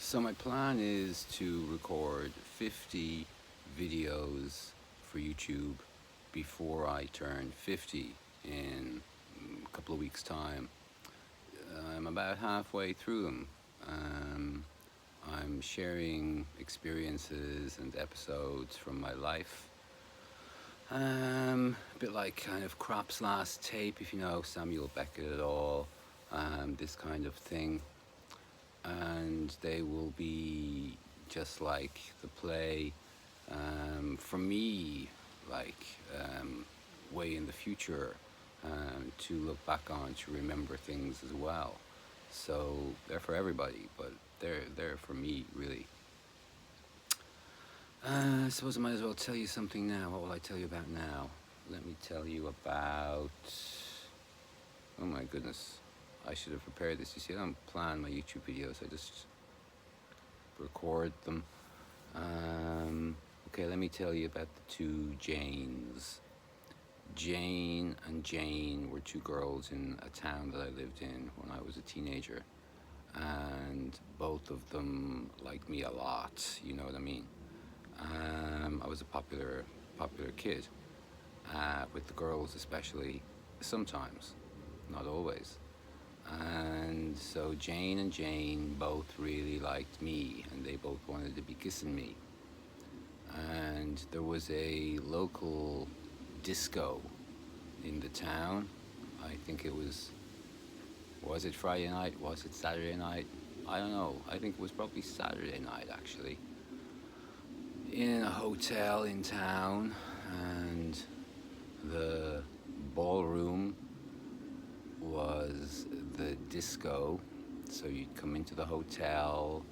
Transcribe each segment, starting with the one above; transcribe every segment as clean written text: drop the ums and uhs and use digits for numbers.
So my plan is to record 50 videos for YouTube before I turn 50 in a couple of weeks' time. I'm about halfway through them. Um, I'm sharing experiences and episodes from my life. A bit like kind of Crop's Last Tape, if you know Samuel Beckett at all, this kind of thing. And they will be just like the play, for me, like way in the future, to look back on, to remember things as well. So they're for everybody, but they're for me, really. I suppose I might as well tell you something now. What will I tell you about now? Let me tell you about... Oh my goodness. I should have prepared this. You see, I don't plan my YouTube videos. I just record them. Okay, let me tell you about the two Janes. Jane and Jane were two girls in a town that I lived in when I was a teenager. And both of them liked me a lot, you know what I mean? I was a popular kid, with the girls especially, sometimes, not always. And so Jane and Jane both really liked me, and they both wanted to be kissing me. And there was a local disco in the town. I think it was it Friday night? Was it Saturday night? I don't know. I think it was probably Saturday night, actually. In a hotel in town, and the ballroom was the disco. So you'd come into the hotel,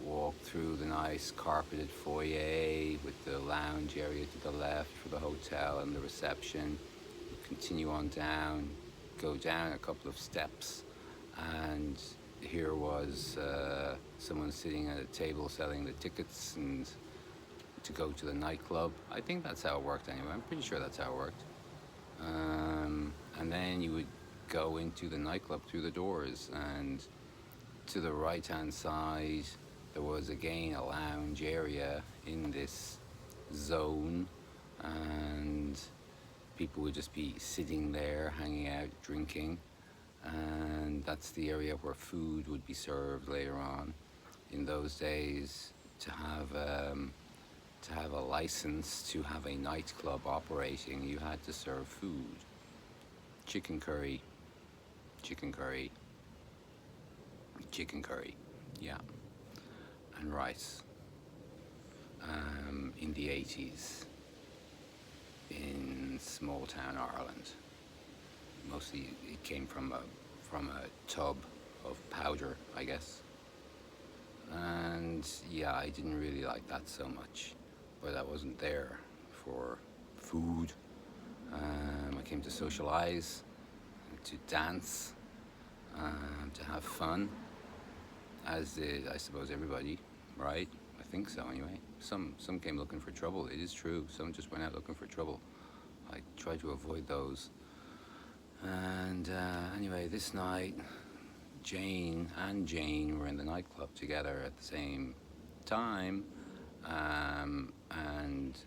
walk through the nice carpeted foyer with the lounge area to the left for the hotel and the reception. Continue on down, go down a couple of steps, and here was someone sitting at a table selling the tickets and to go to the nightclub. I think that's how it worked anyway. I'm pretty sure that's how it worked. And then you would go into the nightclub through the doors, and to the right hand side there was again a lounge area in this zone, and people would just be sitting there, hanging out, drinking, and that's the area where food would be served later on. In those days, to have a license to have a nightclub operating, you had to serve food. Chicken curry, yeah, and rice. In the 80s, in small town Ireland, mostly it came from a tub of powder, I guess. And yeah, I didn't really like that so much, but I wasn't there for food. I came to socialize, to dance, to have fun, as did, I suppose, everybody, right? I think so, anyway. Some came looking for trouble. It is true. Some just went out looking for trouble. I tried to avoid those. And anyway, this night, Jane and Jane were in the nightclub together at the same time, and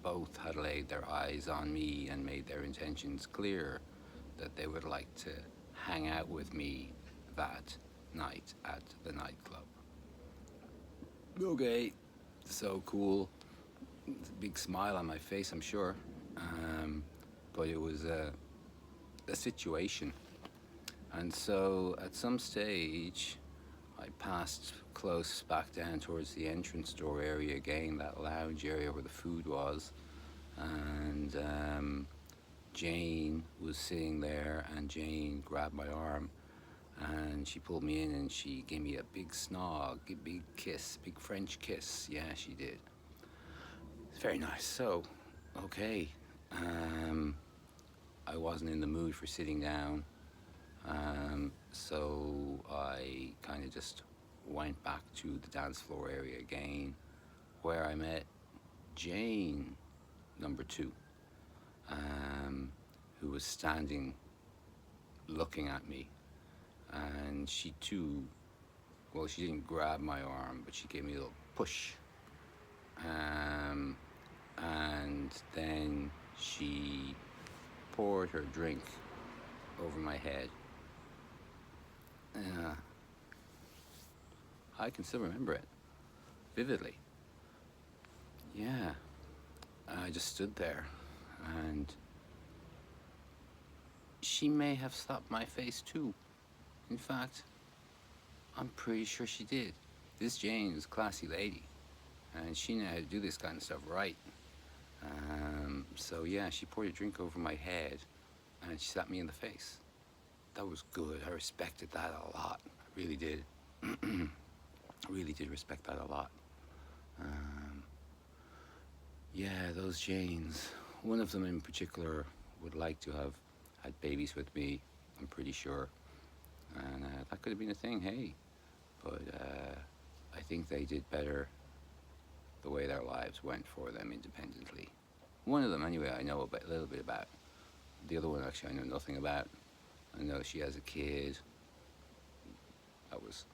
both had laid their eyes on me and made their intentions clear that they would like to hang out with me that night at the nightclub. Okay, so cool. Big smile on my face, I'm sure. But it was a situation. And so at some stage, I passed close back down towards the entrance door area again, that lounge area where the food was. And Jane was sitting there, and Jane grabbed my arm and she pulled me in and she gave me a big snog, a big kiss, big French kiss. Yeah, she did. It's very nice. So, okay. I wasn't in the mood for sitting down. So I kind of just went back to the dance floor area again, where I met Jane, number 2, who was standing looking at me. And she too Well, she didn't grab my arm, but she gave me a little push. Um, and then she poured her drink over my head. Uh, I can still remember it vividly. Yeah. I just stood there, and she may have slapped my face too. In fact, I'm pretty sure she did. This Jane is a classy lady, and she knew how to do this kind of stuff right. So yeah, she poured a drink over my head, and she slapped me in the face. That was good. I respected that a lot. I really did. I really did respect that a lot. Yeah, those Janes. One of them in particular would like to have had babies with me, I'm pretty sure. And that could have been a thing, hey. But I think they did better the way their lives went for them independently. One of them, anyway, I know a little bit about. The other one, actually, I know nothing about. I know she has a kid. That was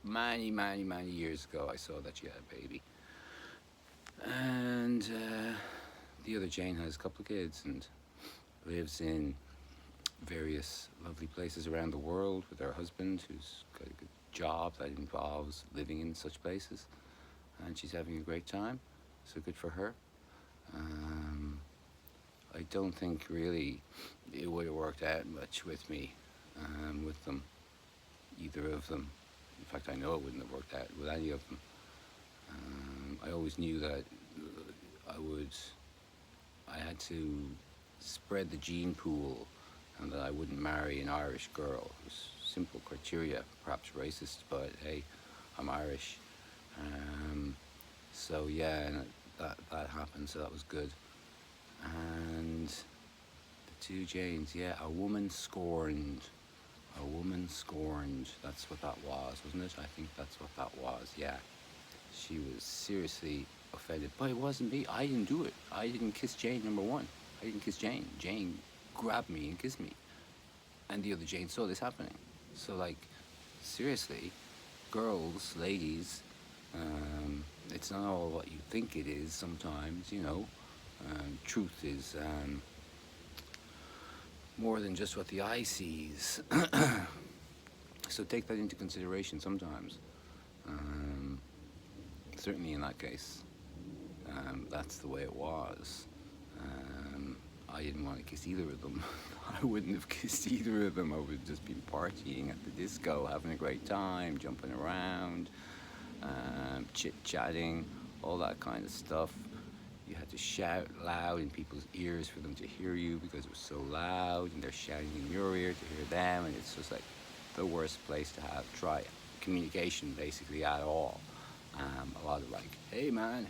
many, many, many years ago I saw that she had a baby. And the other Jane has a couple of kids and lives in various lovely places around the world with her husband, who's got a good job that involves living in such places. And she's having a great time, so good for her. I don't think really it would have worked out much with me, with them, either of them. In fact, I know it wouldn't have worked out with any of them. I always knew that I had to spread the gene pool and that I wouldn't marry an Irish girl. It was simple criteria, perhaps racist, but hey, I'm Irish. So yeah, and that happened, so that was good. And the two Janes, yeah, a woman scorned. A woman scorned. That's what that was, wasn't it? I think that's what that was, yeah. She was seriously offended. But it wasn't me. I didn't do it. I didn't kiss Jane, number one. I didn't kiss Jane. Jane grabbed me and kissed me. And the other Jane saw this happening. So, like, seriously, girls, ladies, it's not all what you think it is sometimes, you know. Truth is more than just what the eye sees. So take that into consideration sometimes. Certainly in that case, that's the way it was. I didn't want to kiss either of them. I wouldn't have kissed either of them. I would have just been partying at the disco, having a great time, jumping around, chit-chatting, all that kind of stuff. You had to shout loud in people's ears for them to hear you because it was so loud, and they're shouting in your ear to hear them, and it's just like the worst place to have try communication basically at all. A lot of like, hey man,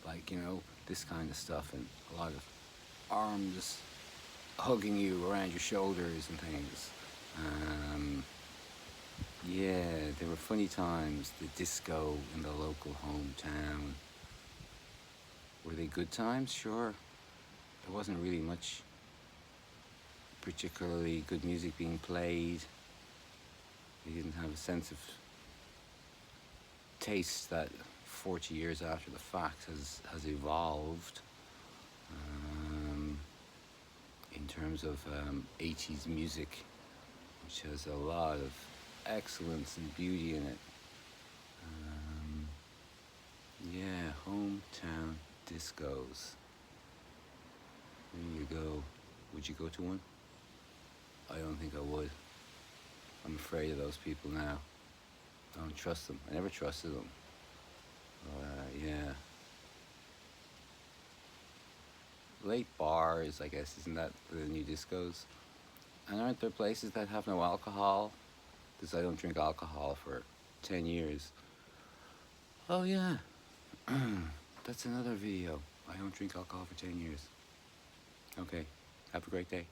like, you know, this kind of stuff, and a lot of arms hugging you around your shoulders and things. Yeah, there were funny times. The disco in the local hometown. Were they good times? Sure. There wasn't really much particularly good music being played. They didn't have a sense of taste that 40 years after the fact has evolved, in terms of 80s music, which has a lot of excellence and beauty in it. Yeah, hometown discos. There you go. Would you go to one? I don't think I would. I'm afraid of those people now. I don't trust them. I never trusted them. Yeah. Late bars, I guess, isn't that the new discos? And aren't there places that have no alcohol? Because I don't drink alcohol for 10 years. Oh yeah. That's another video. I don't drink alcohol for 10 years. Okay. Have a great day.